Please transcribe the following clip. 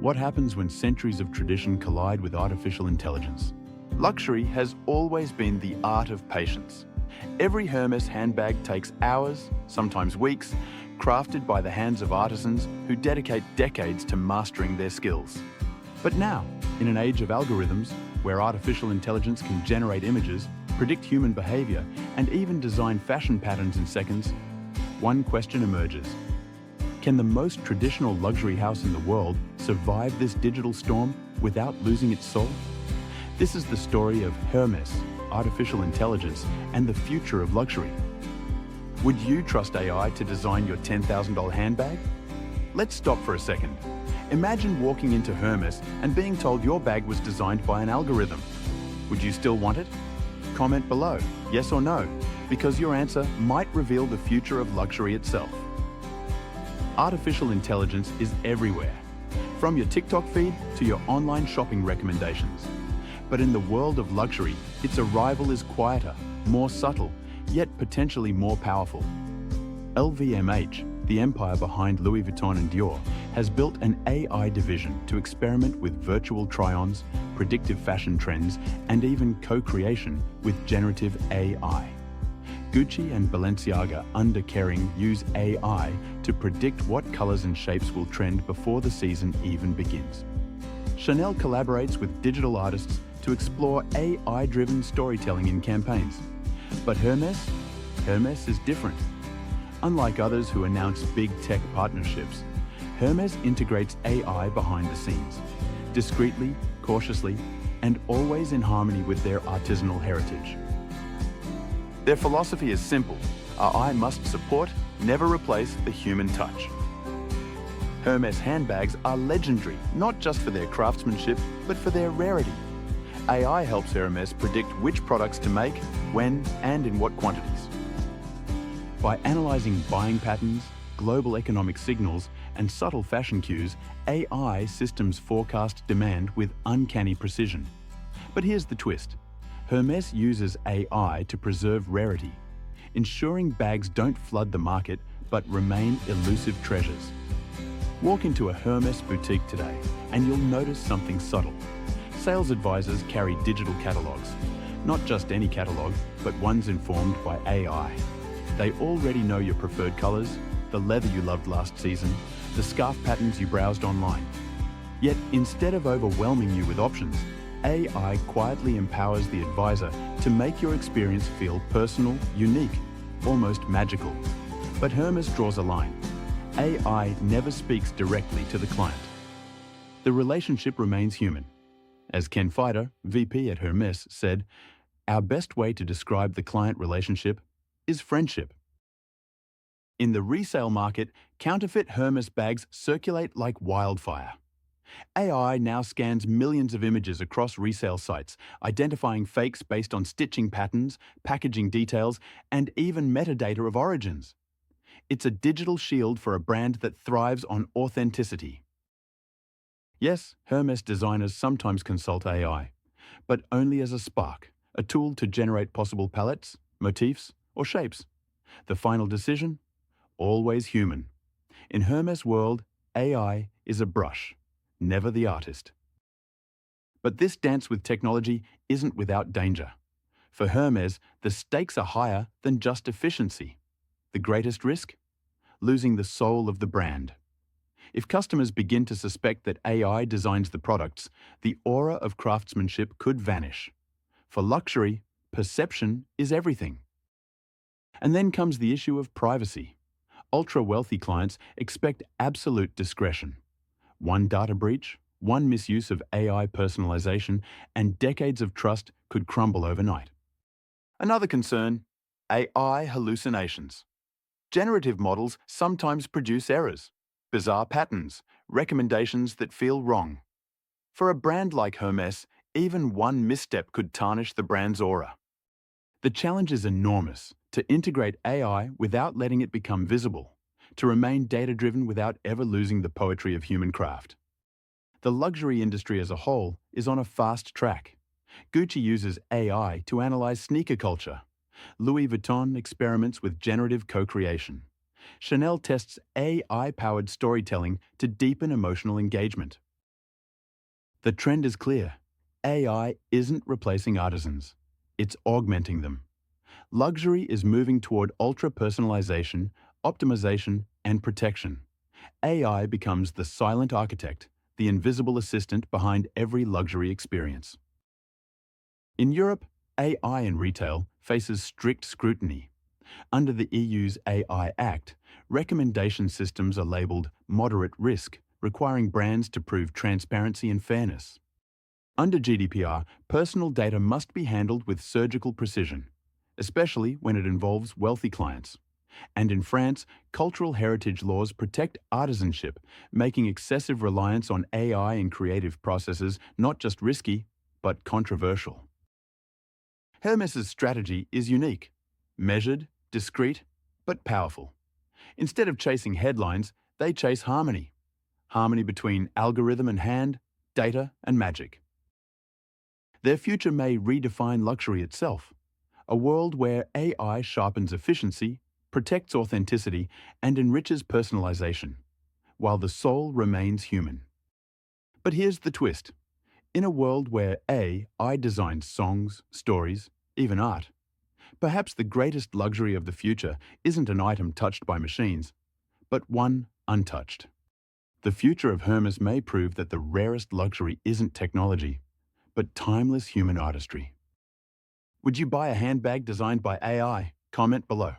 What happens when centuries of tradition collide with artificial intelligence? Luxury has always been the art of patience. Every Hermès handbag takes hours, sometimes weeks, crafted by the hands of artisans who dedicate decades to mastering their skills. But now, in an age of algorithms, where artificial intelligence can generate images, predict human behavior, and even design fashion patterns in seconds, one question emerges. Can the most traditional luxury house in the world survive this digital storm without losing its soul? This is the story of Hermès, artificial intelligence, and the future of luxury. Would you trust AI to design your $10,000 handbag? Let's stop for a second. Imagine walking into Hermès and being told your bag was designed by an algorithm. Would you still want it? Comment below, yes or no, because your answer might reveal the future of luxury itself. Artificial intelligence is everywhere, from your TikTok feed to your online shopping recommendations. But in the world of luxury, its arrival is quieter, more subtle, yet potentially more powerful. LVMH, the empire behind Louis Vuitton and Dior, has built an AI division to experiment with virtual try-ons, predictive fashion trends, and even co-creation with generative AI. Gucci and Balenciaga under Kering use AI to predict what colors and shapes will trend before the season even begins. Chanel collaborates with digital artists to explore AI-driven storytelling in campaigns. But Hermès is different. Unlike others who announce big tech partnerships, Hermès integrates AI behind the scenes, discreetly, cautiously, and always in harmony with their artisanal heritage. Their philosophy is simple: our eye must support, never replace the human touch. Hermès handbags are legendary, not just for their craftsmanship, but for their rarity. AI helps Hermès predict which products to make, when, and in what quantities. By analyzing buying patterns, global economic signals, and subtle fashion cues, AI systems forecast demand with uncanny precision. But here's the twist. Hermès uses AI to preserve rarity, ensuring bags don't flood the market but remain elusive treasures. Walk into a Hermès boutique today and you'll notice something subtle. Sales advisors carry digital catalogs, not just any catalog, but ones informed by AI. They already know your preferred colors, the leather you loved last season, the scarf patterns you browsed online. Yet instead of overwhelming you with options, AI quietly empowers the advisor to make your experience feel personal, unique, almost magical. But Hermès draws a line. AI never speaks directly to the client. The relationship remains human. As Ken Fider, VP at Hermès, said, "Our best way to describe the client relationship is friendship." In the resale market, counterfeit Hermès bags circulate like wildfire. AI now scans millions of images across resale sites, identifying fakes based on stitching patterns, packaging details, and even metadata of origins. It's a digital shield for a brand that thrives on authenticity. Yes, Hermès designers sometimes consult AI, but only as a spark, a tool to generate possible palettes, motifs, or shapes. The final decision? Always human. In Hermès' world, AI is a brush, never the artist. But this dance with technology isn't without danger. For Hermès, the stakes are higher than just efficiency. The greatest risk? Losing the soul of the brand. If customers begin to suspect that AI designs the products, the aura of craftsmanship could vanish. For luxury, perception is everything. And then comes the issue of privacy. Ultra-wealthy clients expect absolute discretion. One data breach, one misuse of AI personalization, and decades of trust could crumble overnight. Another concern: AI hallucinations. Generative models sometimes produce errors, bizarre patterns, recommendations that feel wrong. For a brand like Hermès, even one misstep could tarnish the brand's aura. The challenge is enormous: to integrate AI without letting it become visible, to remain data-driven without ever losing the poetry of human craft. The luxury industry as a whole is on a fast track. Gucci uses AI to analyze sneaker culture. Louis Vuitton experiments with generative co-creation. Chanel tests AI-powered storytelling to deepen emotional engagement. The trend is clear. AI isn't replacing artisans. It's augmenting them. Luxury is moving toward ultra-personalization, optimization, and protection. AI becomes the silent architect, the invisible assistant behind every luxury experience. In Europe, AI in retail faces strict scrutiny. Under the EU's AI Act, recommendation systems are labelled moderate risk, requiring brands to prove transparency and fairness. Under GDPR, personal data must be handled with surgical precision, especially when it involves wealthy clients. And in France, cultural heritage laws protect artisanship, making excessive reliance on AI in creative processes not just risky, but controversial. Hermès' strategy is unique, measured, discreet, but powerful. Instead of chasing headlines, they chase harmony. Harmony between algorithm and hand, data and magic. Their future may redefine luxury itself, a world where AI sharpens efficiency, protects authenticity, and enriches personalization, while the soul remains human. But here's the twist. In a world where AI designs songs, stories, even art, perhaps the greatest luxury of the future isn't an item touched by machines, but one untouched. The future of Hermès may prove that the rarest luxury isn't technology, but timeless human artistry. Would you buy a handbag designed by AI? Comment below.